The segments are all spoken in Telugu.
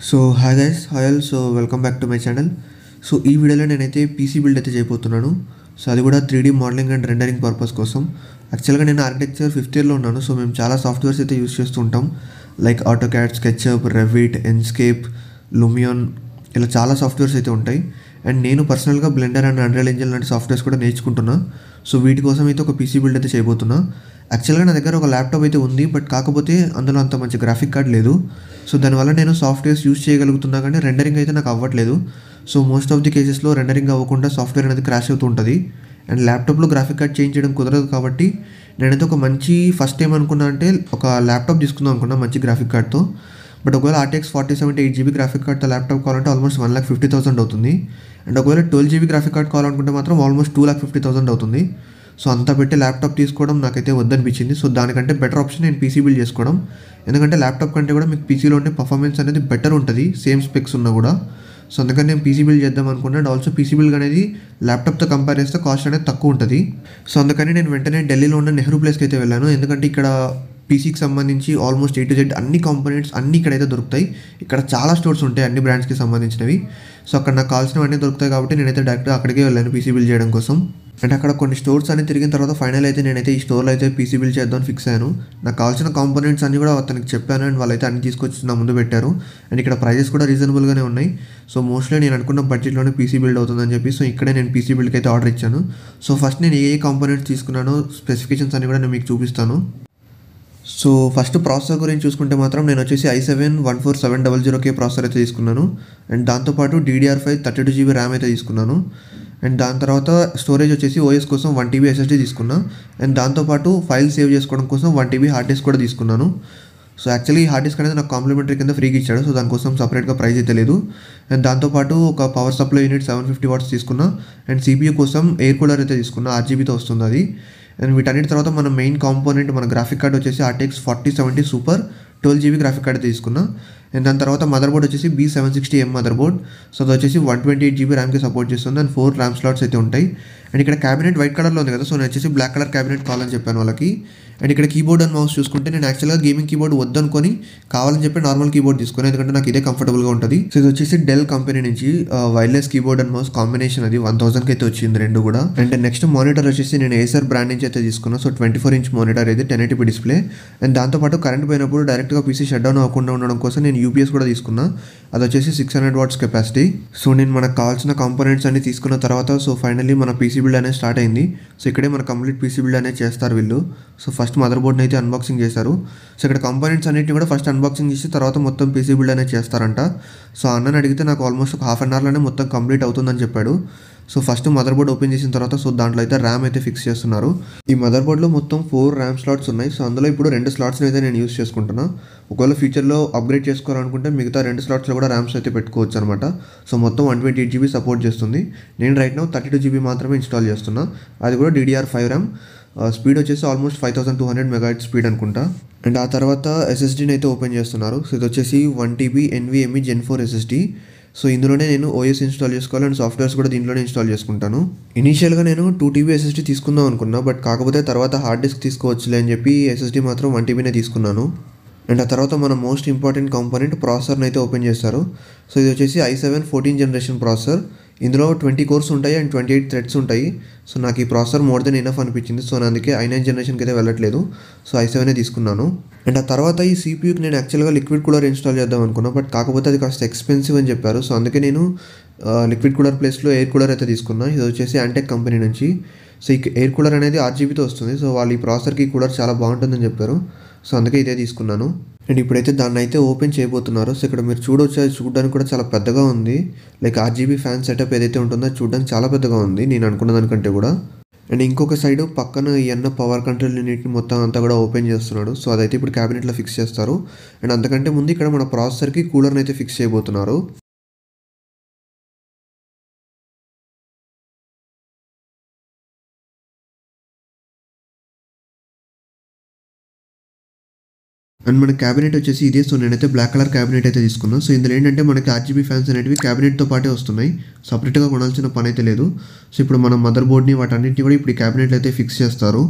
So hi guys, hi all. So welcome back to my channel. So ఈ వీడియోలో నేనైతే పీసీ బిల్డ్ అయితే చేయబోతున్నాను. సో అది కూడా 3D modelling and rendering purpose కోసం. యాక్చువల్గా నేను ఆర్కిటెక్చర్ 5th ఇయర్లో ఉన్నాను. సో మేము చాలా సాఫ్ట్వేర్స్ అయితే యూస్ చేస్తూ ఉంటాం. లైక్ ఆటోక్యాడ్, స్కెచ్అప్, రెవిట్, ఎన్స్కేప్, లూమియాన్, ఇలా చాలా సాఫ్ట్వేర్స్ అయితే ఉంటాయి. అండ్ నేను పర్సనల్గా బ్లెండర్ అండ్ అన్రియల్ ఇంజిన్ లాంటి సాఫ్ట్వేర్స్ కూడా నేర్చుకుంటున్నా. సో వీటి కోసం అయితే ఒక పీసీ బిల్డ్ అయితే చేయబోతున్నా. యాక్చువల్గా నా దగ్గర ఒక ల్యాప్టాప్ అయితే ఉంది, బట్ కాకపోతే అందులో అంత మంచి గ్రాఫిక్ కార్డ్ లేదు. సో దానివల్ల నేను సాఫ్ట్వేర్స్ యూస్ చేయగలుగుతున్నా కానీ రెండరింగ్ అయితే నాకు అవ్వట్లేదు. సో మోస్ట్ ఆఫ్ ది కేసెస్లో రెండరింగ్ అవ్వకుండా సాఫ్ట్వేర్ అనేది క్రాష్ అవుతూ ఉంటుంది. అండ్ ల్యాప్టాప్లో గ్రాఫిక్ కార్డ్ చేంజ్ చేయడం కుదరదు. కాబట్టి నేనైతే ఒక మంచి ఫస్ట్ టైం అనుకున్నా అంటే ఒక ల్యాప్టాప్ తీసుకుందాం అనుకున్నా మంచి గ్రాఫిక్ కార్డ్తో. బట్ ఒకవేళ RTX 4070 8GB గ్రాఫిక్ కార్డ్తో ల్యాప్టాప్ కావాలంటే ఆల్మోస్ట్ 1,50,000 అవుతుంది. అండ్ ఒకవేళ 12GB గ్రాఫిక్ కార్డ్ కావాలనుకుంటే మాత్రం ఆల్మోస్ట్ 2,50,000 అవుతుంది. సో అంత పెట్టి ల్యాప్టాప్ తీసుకోవడం నాకైతే వద్దనిపించింది. సో దానికంటే బెటర్ ఆప్షన్ నేను పీసీ బిల్డ్ చేసుకోవడం. ఎందుకంటే ల్యాప్టాప్ కంటే కూడా మీకు పీసీలో ఉండే పర్ఫార్మెన్స్ అనేది బెటర్ ఉంటుంది, సేమ్ స్పెక్స్ ఉన్నా కూడా. సో అందుకని నేను పీసీ బిల్డ్ చేద్దాం అనుకున్నాను. అండ్ ఆల్సో పీసీ బిల్డ్ అనేది ల్యాప్టాప్తో కంపేర్ చేస్తే కాస్ట్ అనేది తక్కువ ఉంటుంది. సో అందుకని నేను వెంటనే ఢిల్లీలో ఉన్న నెహ్రూ ప్లేస్కి అయితే వెళ్ళాను. ఎందుకంటే ఇక్కడ పీసీకి సంబంధించి ఆల్మోస్ట్ A to Z అన్ని కాంపోనెంట్స్ అన్నీ ఇక్కడైతే దొరుకుతాయి. ఇక్కడ చాలా స్టోర్స్ ఉంటాయి అన్ని బ్రాండ్స్కి సంబంధించినవి. సో అక్కడ నాకు కావాల్సినవన్నీ దొరుకుతాయి కాబట్టి నేనైతే డైరెక్ట్గా అక్కడికే వెళ్ళాను పీసీ బిల్డ్ చేయడం కోసం. అండ్ అక్కడ కొన్ని స్టోర్స్ అన్ని తిరిగిన తర్వాత ఫైనల్ అయితే నేనైతే ఈ స్టోర్లో అయితే పీసీ బిల్డ్ చేద్దామని ఫిక్స్ అయ్యాను. నాకు కావాల్సిన కాంపోనెంట్స్ అన్ని కూడా అతనికి చెప్పాను. అండ్ వాళ్ళైతే అన్ని తీసుకొచ్చి నా ముందు పెట్టారు. అండ్ ఇక్కడ ప్రైజెస్ కూడా రీజనబుల్గానే ఉన్నాయి. సో మోస్ట్లీ నేను అనుకున్న బడ్జెట్లోనే పీసీ బిల్డ్ అవుతుందని చెప్పి సో ఇక్కడే నేను పీసీ బిల్డ్కి అయితే ఆర్డర్ ఇచ్చాను. సో ఫస్ట్ నేను ఏ కాంపోనెంట్స్ తీసుకున్నానో స్పెసిఫికేషన్స్ అన్ని కూడా నేను మీకు చూపిస్తాను. సో ఫస్ట్ ప్రాసెసర్ గురించి చూసుకుంటే మాత్రం నేను వచ్చేసి i7-14700K ప్రాసెసర్ అయితే తీసుకున్నాను. అండ్ దాంతోపాటు DDR5 32GB ర్యామ్ అయితే తీసుకున్నాను. అండ్ దాని తర్వాత స్టోరేజ్ వచ్చేసి OS కోసం 1TB SSD తీసుకున్నా. అండ్ దాంతోపాటు ఫైల్ సేవ్ చేసుకోవడం కోసం 1TB హార్డ్ డిస్క్ కూడా తీసుకున్నాను. సో యాక్చువల్లీ ఈ హార్డ్ డిస్క్ అనేది నాకు కాంప్లిమెంటరీ కింద ఫ్రీగా ఇచ్చాడు. సో దానికోసం సపరేట్గా ప్రైస్ అయితే లేదు. అండ్ దాంతోపాటు ఒక పవర్ సప్లై యూనిట్ 750 watts తీసుకున్నా. అండ్ CPU కోసం ఎయిర్ కూలర్ అయితే తీసుకున్నా, RGBతో వస్తుంది అది. అండ్ వీటన్నిటి తర్వాత మన మెయిన్ కాంపోనెంట్ మన గ్రాఫిక్ కార్డ్ వచ్చేసి RTX 4070 super 12GB graphic card తీసుకున్నా. అండ్ దాని తర్వాత మదర్ బోర్డ్ వచ్చేసి B760M మదర్ బోర్డ్. సో అది వచ్చేసి 128GB ర్యామ్కి సపోర్ట్ చేస్తుంది. అండ్ 4 ర్యామ్ స్లాట్స్ అయితే ఉంటాయి. అండ్ ఇక్కడ క్యాబినెట్ వైట్ కలర్లో ఉంది కదా, సో నేను వచ్చేసి బ్లాక్ కలర్ క్యాబినెట్ కావాలని చెప్పాను వాళ్ళకి. అండ్ ఇక్కడ కీబోర్డ్ అండ్ మౌస్ చూసుకుంటే నేను యాక్చువల్గా గేమింగ్ కీబోర్డ్ వద్దనుకొని కావాలని చెప్పి నార్మల్ కీబోర్డ్ తీసుకుని, ఎందుకంటే నాకు ఇదే కంఫర్టబుల్గా ఉంటుంది. సో ఇది వచ్చేసి డెల్ కంపెనీ నుంచి wireless keyboard and mouse combination అది 1000కి అయితే వచ్చింది రెండు కూడా. అండ్ నెక్స్ట్ మానిటర్ వచ్చేసి నేను ఏసర్ బ్రాండ్ నుంచి అయితే తీసుకున్నాను. సో 24-inch మానిటర్ ఇది 1080p డిస్ప్లే. అండ్ దాంతోపాటు కరెంట్ పోయినప్పుడు డైరెక్ట్గా పీసీ షట్ డౌన్ అవ్వకుండా ఉండడం కోసం నేను UPS కూడా తీసుకున్నా. అది వచ్చేసి 600 watts కెపాసిటీ. సో నేను మనకు కావాల్సిన కాంపోనెంట్స్ అన్ని తీసుకున్న తర్వాత సో ఫైనల్లీ మన పీసీ బిల్డ్ అనేది స్టార్ట్ అయింది. సో ఇక్కడే మన కంప్లీట్ పీసీ బిల్డ్ అనేది చేస్తారు వీళ్ళు. సో ఫస్ట్ మదర్ బోర్డ్ని అయితే అన్బాక్సింగ్ చేశారు. సో ఇక్కడ కాంపోనెంట్స్ అన్నింటిని కూడా ఫస్ట్ అన్బాక్సింగ్ చేసి తర్వాత మొత్తం పీసీ బిల్డ్ అనేది చేస్తారంట. సో అన్నని అడిగితే నాకు ఆల్మోస్ట్ ఒక హాఫ్ అన్ అవర్లోనే మొత్తం కంప్లీట్ అవుతుందని చెప్పాడు. So first mother board open చేసిన తర్వాత సో దాంట్లో అయితే ర్యామ్ అయితే ఫిక్స్ చేస్తున్నారు. ఈ మదర్ బోర్డ్లో మొత్తం 4 ర్యామ్ స్లాట్స్ ఉన్నాయి. సో అందులో ఇప్పుడు 2 స్లాట్స్ని అయితే నేను యూస్ చేసుకుంటున్నా. ఒకవేళ ఫ్యూచర్లో అప్గ్రేడ్ చేసుకోవాలనుకుంటే మిగతా 2 స్లాట్స్లో కూడా ర్యామ్స్ అయితే పెట్టుకోవచ్చు అనమాట. సో మొత్తం 128GB సపోర్ట్ చేస్తుంది. నేను రైట్ నౌ 32GB మాత్రమే ఇన్స్టాల్ చేస్తున్నా. అది కూడా DDR5 ర్యామ్. స్పీడ్ వచ్చేసి ఆల్మోస్ట్ 5200 MHz స్పీడ్ అనుకుంటా. అండ్ ఆ తర్వాత SSDని అయితే ఓపెన్ చేస్తున్నారు. సో ఇది వచ్చేసి 1TB NVMe Gen 4 SSD. So ఇందులోనే నేను OS ఇన్స్టాల్ చేసుకోవాలి అండ్ సాఫ్ట్వేర్స్ కూడా దీంట్లోనే ఇన్స్టాల్ చేసుకుంటాను. ఇనీషియల్గా నేను 2TB SSD తీసుకుందాం అనుకున్నా, బట్ కాకపోతే తర్వాత హార్డ్ డిస్క్ తీసుకోవచ్చులే అని చెప్పి SSD మాత్రం 1TBనే తీసుకున్నాను. అండ్ ఆ తర్వాత మన మోస్ట్ ఇంపార్టెంట్ కాంపోనెంట్ ప్రాసెసర్ని అయితే ఓపెన్ చేస్తారు. సో ఇది వచ్చేసి i7 14th generation ప్రాసెసర్. ఇందులో 20 cores ఉంటాయి అండ్ 28 threads ఉంటాయి. సో నాకు ఈ ప్రాసెసర్ మోర్ దెన్ ఎనఫ్ అనిపించింది. సో అందుకే i9 జనరేషన్కి అయితే వెళ్ళట్లేదు. సో i7 తీసుకున్నాను. అండ్ ఆ తర్వాత ఈ CPUకి నేను యాక్చువల్గా లిక్విడ్ కూలర్ ఇన్స్టాల్ చేద్దాం అనుకున్నా, బట్ కాకపోతే అది కాస్త ఎక్స్పెన్సివ్ అని చెప్పారు. సో అందుకే నేను లిక్విడ్ కూలర్ ప్లేస్లో ఎయిర్ కూలర్ అయితే తీసుకున్నా. ఇది వచ్చేసి యాంటెక్ కంపెనీ నుంచి. సో ఈ ఎయిర్ కూలర్ అనేది RGBతో వస్తుంది. సో వాళ్ళు ఈ ప్రాసెసర్కి కూలర్ చాలా బాగుంటుందని చెప్పారు. సో అందుకే ఇదే తీసుకున్నాను. అండ్ ఇప్పుడైతే దాన్ని అయితే ఓపెన్ చేయబోతున్నారు. సో ఇక్కడ మీరు చూడవచ్చు, అది చూడడానికి కూడా చాలా పెద్దగా ఉంది. లైక్ RGB ఫ్యాన్ సెటప్ ఏదైతే ఉంటుందో అది చూడడానికి చాలా పెద్దగా ఉంది నేను అనుకున్న దానికంటే కూడా. అండ్ ఇంకొక సైడ్ పక్కన ఈ పవర్ కంట్రోల్ యూనిట్ని మొత్తం అంతా కూడా ఓపెన్ చేస్తున్నాడు. సో అదైతే ఇప్పుడు క్యాబినెట్లో ఫిక్స్ చేస్తారు. అండ్ అంతకంటే ముందు ఇక్కడ మన ప్రాసెసర్కి కూలర్ని అయితే ఫిక్స్ చేయబోతున్నారు. అండ్ మన క్యాబినెట్ వచ్చేసి ఇదే. సో నేనైతే బ్లాక్ కలర్ క్యాబినెట్ అయితే తీసుకున్నాను. సో ఇందులో ఏంటంటే మనకి RGB ఫ్యాన్స్ అనేటివి క్యాబినెట్తో పాటే వస్తున్నాయి, సపరేట్గా కొనాల్సిన పని అయితే లేదు. సో ఇప్పుడు మన మదర్ బోర్డ్ని వాటన్నిటిని కూడా ఇప్పుడు క్యాబినెట్లో అయితే ఫిక్స్ చేస్తారు.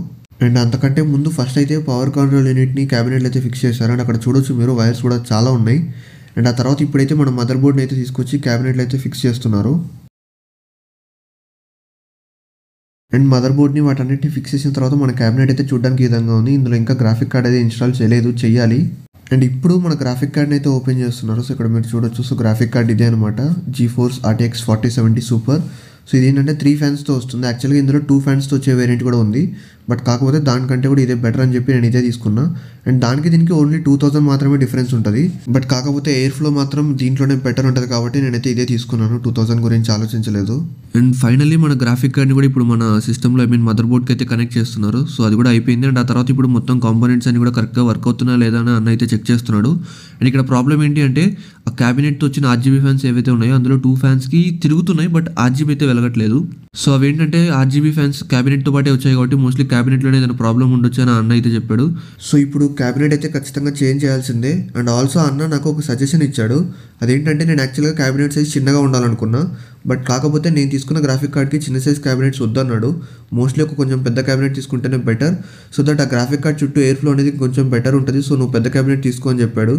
అండ్ అంతకంటే ముందు ఫస్ట్ అయితే పవర్ కంట్రోల్ యూనిట్ని క్యాబినెట్లో అయితే ఫిక్స్ చేశారు. అండ్ అక్కడ చూడొచ్చు మీరు వైర్స్ కూడా చాలా ఉన్నాయి. అండ్ ఆ తర్వాత ఇప్పుడైతే మన మదర్ బోర్డ్ని అయితే తీసుకొచ్చి క్యాబినెట్లో అయితే ఫిక్స్ చేస్తున్నారు. అండ్ మదర్ బోర్డ్ని వాటన్నిటిని ఫిక్స్ చేసిన తర్వాత మన క్యాబినెట్ అయితే చూడడానికి ఈ విధంగా ఉంది. ఇందులో ఇంకా గ్రాఫిక్ కార్డ్ అయితే ఇన్స్టాల్ చేయాలి. అండ్ ఇప్పుడు మన గ్రాఫిక్ కార్డ్ని అయితే ఓపెన్ చేస్తున్నారు. సో ఇక్కడ మీరు చూడొచ్చు. సో గ్రాఫిక్ కార్డ్ ఇదే అనమాట, GeForce RTX 4070 సూపర్. సో ఇది ఏంటంటే 3 ఫ్యాన్స్తో వస్తుంది. యాక్చువల్గా ఇందులో 2 ఫ్యాన్స్తో వచ్చే వేరియంట్ కూడా ఉంది, బట్ కాకపోతే దానికంటే కూడా ఇదే బెటర్ అని చెప్పి నేను ఇదే తీసుకున్నా. అండ్ దానికి దీనికి ఓన్లీ 2000 మాత్రమే డిఫరెన్స్ ఉంటుంది, బట్ కాకపోతే ఎయిర్ ఫ్లో మాత్రం దీంట్లోనే బెటర్ ఉంటుంది కాబట్టి నేనైతే ఇదే తీసుకున్నాను. 2000 గురించి ఆలోచించలేదు. అండ్ ఫైనల్లీ మన గ్రాఫిక్ కార్డ్ని కూడా ఇప్పుడు మన సిస్టంలో మదర్ బోర్డ్కి అయితే కనెక్ట్ చేస్తున్నారు. సో అది కూడా అయిపోయింది. అండ్ ఆ తర్వాత ఇప్పుడు మొత్తం కాంపోనెంట్స్ అన్ని కూడా కరెక్ట్గా వర్క్ అవుతున్నా లేదా అని అన్న అయితే చెక్ చేస్తున్నాడు. అండ్ ఇక్కడ ప్రాబ్లం ఏంటి అంటే ఆ క్యాబినెట్తో వచ్చిన RGB ఫ్యాన్స్ ఏవైతే ఉన్నాయో అందులో 2 ఫ్యాన్స్కి తిరుగుతున్నాయి, బట్ RGB అయితే వెలగట్లేదు. సో అవేంటంటే RGB ఫ్యాన్స్ క్యాబినెట్తో పాటే వచ్చాయి కాబట్టి మోస్ట్లీ క్యాబినెట్లోనే ఏదైనా ప్రాబ్లం ఉండొచ్చు అని అన్న అయితే చెప్పాడు. సో ఇప్పుడు క్యాబినెట్ అయితే ఖచ్చితంగా చేంజ్ చేయాల్సిందే. అండ్ ఆల్సో అన్న నాకు ఒక సజెషన్ ఇచ్చాడు. అదేంటంటే నేను యాక్చువల్గా క్యాబినెట్ సైజ్ చిన్నగా ఉండాలనుకున్నా, బట్ కాకపోతే నేను తీసుకున్న గ్రాఫిక్ కార్డ్కి చిన్న సైజ్ క్యాబినెట్స్ వద్దన్నాడు. మోస్ట్లీ ఒక కొంచెం పెద్ద క్యాబినెట్ తీసుకుంటేనే బెటర్, సో దట్ ఆ గ్రాఫిక్ కార్డ్ చుట్టూ ఎయిర్ ఫ్లో అనేది కొంచెం బెటర్ ఉంటుంది. సో నువ్వు పెద్ద క్యాబినెట్ తీసుకో అని చెప్పాడు.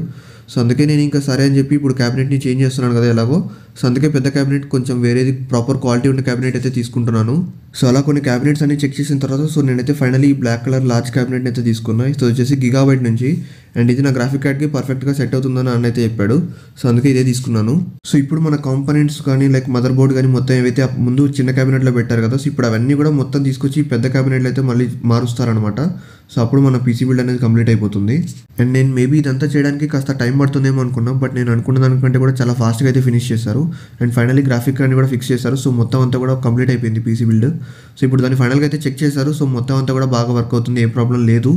సో అందుకే నేను ఇంకా సరే అని చెప్పి ఇప్పుడు క్యాబినెట్ని చేంజ్ చేస్తున్నాను కదా ఎలాగో. సో అందుకే పెద్ద క్యాబినెట్ కొంచెం వేరేది ప్రాపర్ క్వాలిటీ ఉన్న క్యాబినెట్ అయితే తీసుకుంటున్నాను. సో అలా కొన్ని క్యాబినెట్స్ అన్ని చెక్ చేసిన తర్వాత సో నేనైతే ఫైనల్లీ ఈ బ్లాక్ కలర్ లార్జ్ క్యాబినెట్ని అయితే తీసుకున్నాను. ఇది వచ్చేసి గిగాబైట్ నుంచి. అండ్ ఇది నా గ్రాఫిక్ కార్డ్కి పర్ఫెక్ట్గా సెట్ అవుతుందని అన్న అయితే చెప్పాడు. సో అందుకే ఇదే తీసుకున్నాను. సో ఇప్పుడు మన కాంపోనెంట్స్ కానీ లైక్ మదర్ బోర్డ్ కానీ మొత్తం ఏవైతే ముందు చిన్న క్యాబినెట్లో పెట్టారు కదా, సో ఇప్పుడు అవన్నీ కూడా మొత్తం తీసుకొచ్చి పెద్ద క్యాబినెట్లో అయితే మళ్ళీ మారుస్తారనమాట. సో అప్పుడు మన పీసీ బిల్డ్ అనేది కంప్లీట్ అయిపోతుంది. అండ్ నేను మేబీ ఇదంతా చేయడానికి కాస్త టైం పడుతుందేమో అనుకున్నాను, బట్ నేను అనుకున్న దానికంటే కూడా చాలా ఫాస్ట్గా అయితే ఫినిష్ చేశారు. అండ్ ఫైనల్లీ గ్రాఫిక్ కార్డ్ని కూడా ఫిక్స్ చేశారు. సో మొత్తం అంతా కూడా కంప్లీట్ అయిపోయింది పీసీ బిల్డ్. సో ఇప్పుడు దాన్ని ఫైనల్గా అయితే చెక్ చేశారు. సో మొత్తం అంతా కూడా బాగా వర్క్ అవుతుంది, ఏ ప్రాబ్లం లేదు.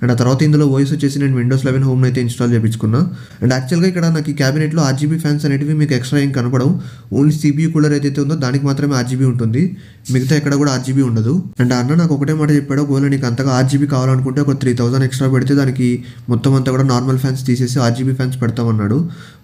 అండ్ ఆ తర్వాత ఇందులో వాయిస్ వచ్చేసి నేను Windows 11 హోమ్ అయితే ఇన్స్టాల్ చేయించుకున్నా. అండ్ యాక్చువల్గా ఇక్కడ నాకు ఈ క్యాబినెట్లో RGB ఫ్యాన్స్ అనేటివి మీకు ఎక్స్ట్రా ఏం కనపడవు. ఓన్లీ CPU కూలర్ ఏదైతే ఉందో దానికి మాత్రమే RGB ఉంటుంది, మిగతా ఎక్కడ కూడా RGB ఉండదు. అండ్ అన్న నాకు ఒకటే మాట చెప్పాడు, ఒకవేళ నీకు అంతగా RGB కావాలనుకుంటే ఒక 3000 ఎక్స్ట్రా పెడితే దానికి మొత్తం అంతా కూడా నార్మల్ ఫ్యాన్స్ తీసేసి RGB ఫ్యాన్స్ పెడతామన్నాడు.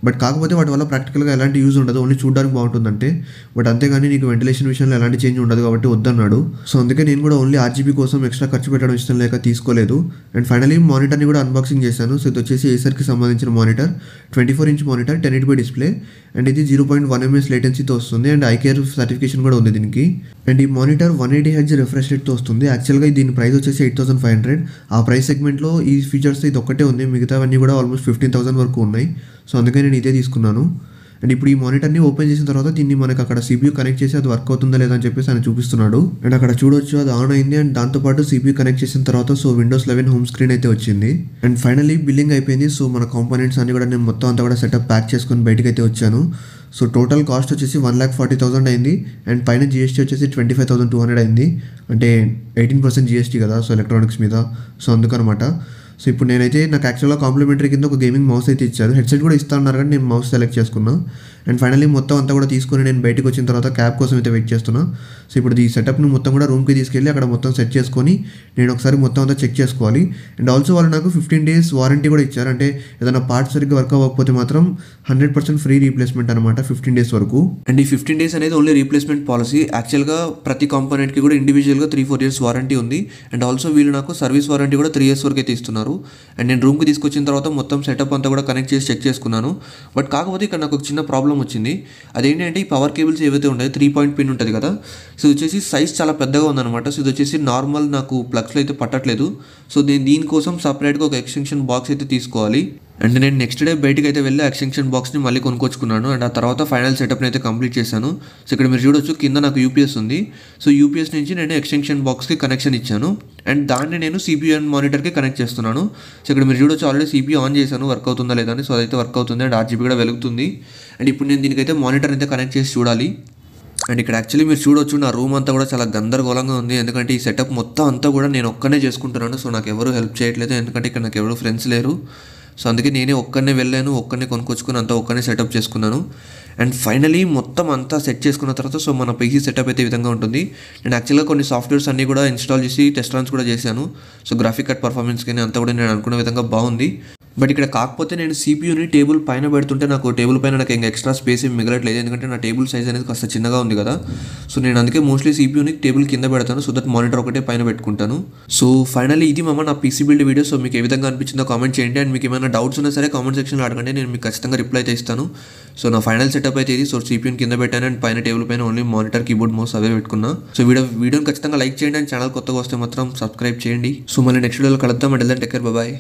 బట్ కాకపోతే వాటి వల్ల ప్రాక్టికల్గా ఎలాంటి యూజ్ ఉండదు, ఓన్లీ చూడడానికి బాగుంటుందంటే. బట్ అంతేగాని నీకు వెంటిలేషన్ విషయంలో ఎలాంటి చేంజ్ ఉండదు కాబట్టి వద్దన్నాడు. సో అందుకే నేను కూడా ఓన్లీ RGB కోసం ఎక్స్ట్రా ఖర్చు పెట్టడం ఇష్టం లేక తీసుకోలేదు. అండ్ ఫైనల్లీ మానిటర్ని కూడా అన్బాక్సింగ్ చేశాను. సో ఇది వచ్చేసి ఏసర్కి సంబంధించిన monitor, 24 inch monitor, 1080p display. And ఇది 0.1 ms లేటెన్సీతో వస్తుంది. అండ్ iCare సర్టిఫికేషన్ కూడా ఉంది దీనికి. అండ్ ఈ మానిటర్ 180 Hz రిఫ్రెష్ రేట్తో వస్తుంది. యాక్చువల్గా దీని ప్రైస్ వచ్చేసి 8500. ఆ ప్రైస్ సెగ్మెంట్లో ఈ ఫీచర్స్ ఇది ఒక్కటే ఉంది, మిగతావన్నీ కూడా ఆల్మోస్ట్ 15000 వరకు ఉన్నాయి. సో అందుకే నేను ఇదే తీసుకున్నాను. అండ్ ఇప్పుడు ఈ మానిటర్ని ఓపెన్ చేసిన తర్వాత దీన్ని మనకు అక్కడ CPU కనెక్ట్ చేసి అది వర్క్ అవుతుందా లేదా అని చెప్పేసి ఆయన చూపిస్తున్నాడు. అండ్ అక్కడ చూడొచ్చు అది ఆన్ అయింది. అండ్ దాంతోపాటు CPU కనెక్ట్ చేసిన తర్వాత సో Windows 11 హోమ్ స్క్రీన్ అయితే వచ్చింది. అండ్ ఫైనల్లీ బిల్లింగ్ అయిపోయింది. సో మన కాంపోనెంట్స్ అన్ని కూడా నేను మొత్తం అంతా కూడా సెటప్ ప్యాక్ చేసుకొని బయటకు అయితే వచ్చాను. సో టోటల్ కాస్ట్ వచ్చేసి 1,40,000 అయింది. అండ్ పైన GST వచ్చేసి 25,200 అయింది. అంటే 18% GST కదా సో ఎలక్ట్రానిక్స్ మీద. సో అందుకనమాట. సో ఇప్పుడు నేనైతే నాకు యాక్చువల్గా కాంప్లిమెంటరీ కింద ఒక గేమింగ్ మౌస్ అయితే ఇచ్చారు, హెడ్సెట్ కూడా ఇస్తా అన్నారు కానీ నేను మౌస్ సెలెక్ట్ చేసుకున్నాను. అండ్ ఫైనల్లీ మొత్తం అంతా కూడా తీసుకొని నేను బయటకు వచ్చిన తర్వాత క్యాబ్ కోసం అయితే వెయిట్ చేస్తున్నా. సో ఇప్పుడు ఈ సెటప్ని మొత్తం కూడా రూమ్కి తీసుకెళ్ళి అక్కడ మొత్తం సెట్ చేసుకొని నేను ఒకసారి మొత్తం అంతా చెక్ చేసుకోవాలి. అండ్ ఆల్సో వాళ్ళు నాకు 15 days వారంటీ కూడా ఇచ్చారు. అంటే ఏదైనా పార్ట్స్ సరిగ్గా వర్క్ అవ్వకపోతే మాత్రం 100% ఫ్రీ రీప్లేస్మెంట్ అనమాట 15 days వరకు. అండ్ ఈ 15 days అనేది ఓన్లీ రీప్లేస్మెంట్ పాలసీ. యాక్చువల్గా ప్రతి కాంపోనెంట్కి కూడా ఇండివిజువల్గా 3-4 years వారంటీ ఉంది. అండ్ ఆల్సో వీళ్ళు నాకు సర్వీస్ వారంటీ కూడా 3 years వరకు అయితే ఇస్తున్నారు. అండ్ నేను రూమ్కి తీసుకొచ్చిన తర్వాత మొత్తం సెటప్ అంతా కూడా కనెక్ట్ చేసి చెక్ చేసుకున్నాను. బట్ కాకపోతే ఇక్కడ నాకు ఒక చిన్న ప్రాబ్లం వచ్చింది. అదేంటంటే ఈ పవర్ కేబుల్స్ ఏవైతే ఉన్నాయో 3 point పిన్ ఉంటుంది కదా, సో ఇది వచ్చేసి సైజ్ చాలా పెద్దగా ఉందన్నమాట. సో ఇది వచ్చేసి నార్మల్ నాకు ప్లగ్స్లో అయితే పట్టట్లేదు. సో దీనికోసం సపరేట్గా ఒక ఎక్స్టెన్షన్ బాక్స్ అయితే తీసుకోవాలి. అండ్ నేను నెక్స్ట్ డే బయటకు అయితే వెళ్ళి ఎక్స్టెన్షన్ బాక్స్ని మళ్ళీ కొనుక్కొచ్చుకున్నాను. అండ్ ఆ తర్వాత ఫైనల్ సెటప్ని అయితే కంప్లీట్ చేశాను. సో ఇక్కడ మీరు చూడొచ్చు కింద నాకు UPS ఉంది. సో UPS నుంచి నేను ఎక్స్టెన్షన్ బాక్స్కి కనెక్షన్ ఇచ్చాను. అండ్ దాన్ని నేను CPU అండ్ మానిటర్కి కనెక్ట్ చేస్తున్నాను. సో ఇక్కడ మీరు చూడొచ్చు ఆల్రెడీ CPU ఆన్ చేశాను, వర్క్ అవుతుందా లేదా అని. సో అదైతే వర్క్ అవుతుంది. అండ్ RGB కూడా వెలుగుతుంది. అండ్ ఇప్పుడు నేను దీనికైతే మానిటర్ అయితే కనెక్ట్ చేసి చూడాలి. అండ్ ఇక్కడ యాక్చువల్లీ మీరు చూడొచ్చు నా రూమ్ అంతా కూడా చాలా గందరగోళంగా ఉంది. ఎందుకంటే ఈ సెటప్ మొత్తం అంతా కూడా నేను ఒక్కనే చేసుకుంటున్నాను. సో నాకు ఎవరు హెల్ప్ చేయట్లేదు, ఎందుకంటే ఇక్కడ నాకు ఎవరు ఫ్రెండ్స్ లేరు. సో అందుకే నేనే ఒక్కనే వెళ్ళాను, ఒక్కనే కొనుక్కొచ్చుకుని అంతా ఒక్కనే సెటప్ చేసుకున్నాను. అండ్ ఫైనలీ మొత్తం అంతా సెట్ చేసుకున్న తర్వాత సో మన PC సెటప్ అయితే ఈ విధంగా ఉంటుంది. నేను యాక్చువల్గా కొన్ని సాఫ్ట్వేర్స్ అన్నీ కూడా ఇన్స్టాల్ చేసి టెస్ట్ రన్స్ కూడా చేశాను. సో గ్రాఫిక్ కార్డ్ పర్ఫార్మెన్స్ కానీ అంతా కూడా నేను అనుకున్న విధంగా బాగుంది. బట్ ఇక్కడ కాకపోతే నేను సిపియూని టేబుల్ పైన పెడుతుంటే నాకు టేబుల్ పైన నాకు ఇంకా ఎక్స్ట్రా స్పేస్ ఏం మిగలట్లేదు, ఎందుకంటే నా టేబుల్ సైజ్ అనేది కాస్త చిన్నగా ఉంది కదా. సో నేను అందుకే మోస్ట్లీ సిపియూని టేబుల్ కింద పెడతాను, సో దట్ మానిటర్ ఒకటే పైన పెట్టుకుంటాను. సో ఫైనల్లీ ఇది నా పీసీ బిల్డ్ వీడియో. సో మీకు ఏ విధంగా అనిపించిందో కామెంట్ చేయండి, అండ్ మీకు ఏమైనా డౌట్స్ ఉన్నా సరే కామెంట్ సెక్షన్లో అడగండి, నేను మీకు ఖచ్చితంగా రిప్లై అయితే ఇస్తాను. సో నా ఫైనల్ సెటప్ అయితే ఇది. సో సిపియూని కింద పెట్టాను అండ్ పైన టేబుల్ పైన ఓన్లీ మానిటర్, కీబోర్డ్, మౌస్ అవే పెట్టుకున్నా. సో వీడియోని ఖచ్చితంగా లైక్ చేయండి, అండ్ ఛానల్ కొత్తగా వస్తే మాత్రం సబ్స్క్రైబ్ చేయండి. సో మళ్ళీ నెక్స్ట్ వీడియోలో కలుద్దాం. And take care, bye.